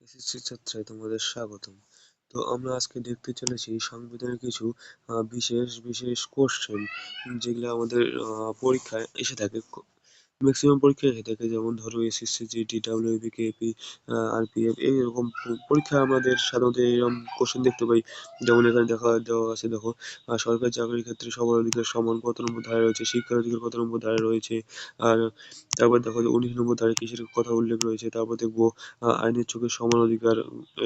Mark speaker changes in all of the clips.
Speaker 1: SSC ছাত্রায় তোমাদের স্বাগতম। তো আমরা আজকে দেখতে চলেছি সংবিধানের কিছু বিশেষ বিশেষ কোশ্চেন, যেগুলো আমাদের পরীক্ষায় এসে থাকে। ম্যাক্সিমাম পরীক্ষায় এসে থাকে, যেমন ধরো SSC, GD, WB, KP, RPF, এইরকম পরীক্ষায় আমাদের সাধারণত এরকম কোশ্চেন দেখতে পাই। যেমন এখানে দেওয়া আছে, দেখো, সরকারি চাকরির ক্ষেত্রে সবার অধিকার সমান কত নম্বর ধারায় রয়েছে, শিক্ষার অধিকার কত নম্বর ধারায় রয়েছে, আর তারপর দেখো যে 19 নম্বর ধারায় কিসের কথা উল্লেখ রয়েছে, তারপর দেখবো আইনের চোখে সমান অধিকার,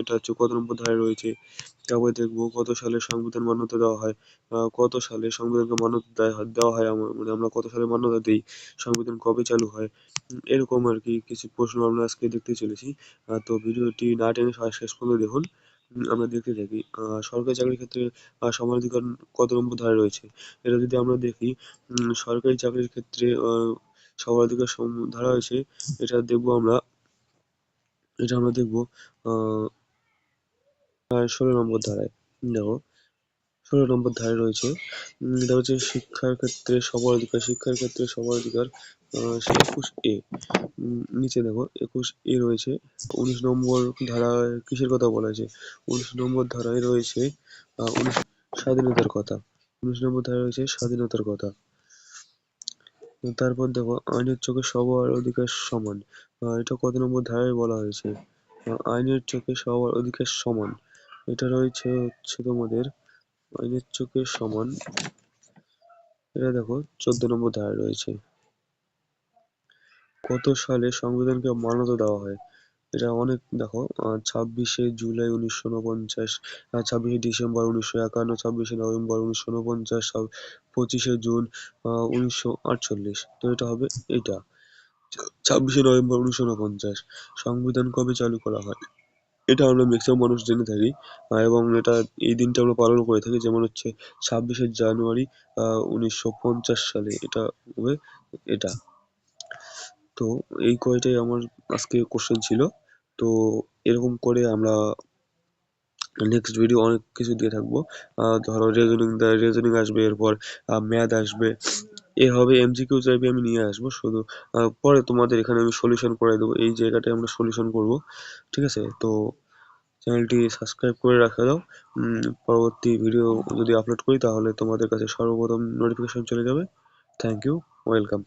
Speaker 1: এটা হচ্ছে কত নম্বর ধারায় রয়েছে। তারপর দেখবো কত সালে সংবিধান মান্যতা দেওয়া হয়, কত সালে সংবিধানকে মান্যতা দেওয়া হয়, মানে আমরা কত সালে মান্যতা দিই, সংবিধান কবে চালু হয়। এরকম আর কি কিছু প্রশ্ন আমরা আজকে দেখতে চলেছি। তো ভিডিওটি না টেনে শেষ পর্যন্ত দেখুন। আমরা দেখতে থাকি। সরকারি চাকরির ক্ষেত্রে সমান অধিকার কত নম্বর ধারায় রয়েছে, এটা যদি আমরা দেখি, সরকারি চাকরির ক্ষেত্রে সমান অধিকার ধারা রয়েছে, এটা দেখবো আমরা, দেখবো 16 নম্বর ধারায়। দেখো, 16 নম্বর ধারায় রয়েছে। এটা হচ্ছে শিক্ষার ক্ষেত্রে সবার অধিকার, শিক্ষার ক্ষেত্রে সবার অধিকার, 21A। নিচে দেখো 21A রয়েছে। 19 নম্বর ধারায় কিসের কথা বলা হয়েছে? 19 নম্বর ধারায় রয়েছে স্বাধীনতার কথা। 19 নম্বর ধারায় রয়েছে স্বাধীনতার কথা। তারপর দেখো, আইনের চোখে সবার অধিকার সমান। এটা কত নম্বর ধারায় বলা হয়েছে? আইনের চোখে সবার অধিকার সমান, এটা রয়েছে হচ্ছে তোমাদের আইনের চোখে সমান, এটা দেখো 14 নম্বর ধারায় রয়েছে। কত সালে সংবিধানকে মান্যতা দেওয়া হয়? এটা অনেক, দেখো, 26শে জুলাই 1949, 26শে ডিসেম্বর 1951, 26শে নভেম্বর 1949, 25শে জুন 1948। তো এটা হবে এটা 26শে নভেম্বর 1949। সংবিধান কবে চালু করা হয়? এটা আমরা ম্যাক্সিমাম মানুষ জেনে থাকি, এবং এটা এই দিনটা আমরা পালন করে থাকি, যেমন হচ্ছে 26শে জানুয়ারি 1950 সালে এটা হবে এটা। তো এই কয়টাই আমার আজকে কোশ্চেন ছিল। তো এরকম করে আমরা নেক্সট ভিডিও অনেক কিছু দিয়ে থাকবো। ধরো রেজনিং আসবে, এরপর ম্যাথ আসবে, এভাবে এমসিকিউ টাইপে আমি নিয়ে আসবো। শুধু পরে তোমাদের এখানে আমি সলিউশন করে দেবো, এই জায়গাটায় আমরা সলিউশন করব। ঠিক আছে? তো চ্যানেলটি সাবস্ক্রাইব করে রাখা দাও। পরবর্তী ভিডিও যদি আপলোড করি তাহলে তোমাদের কাছে সর্বপ্রথম নোটিফিকেশন চলে যাবে। Thank you, welcome.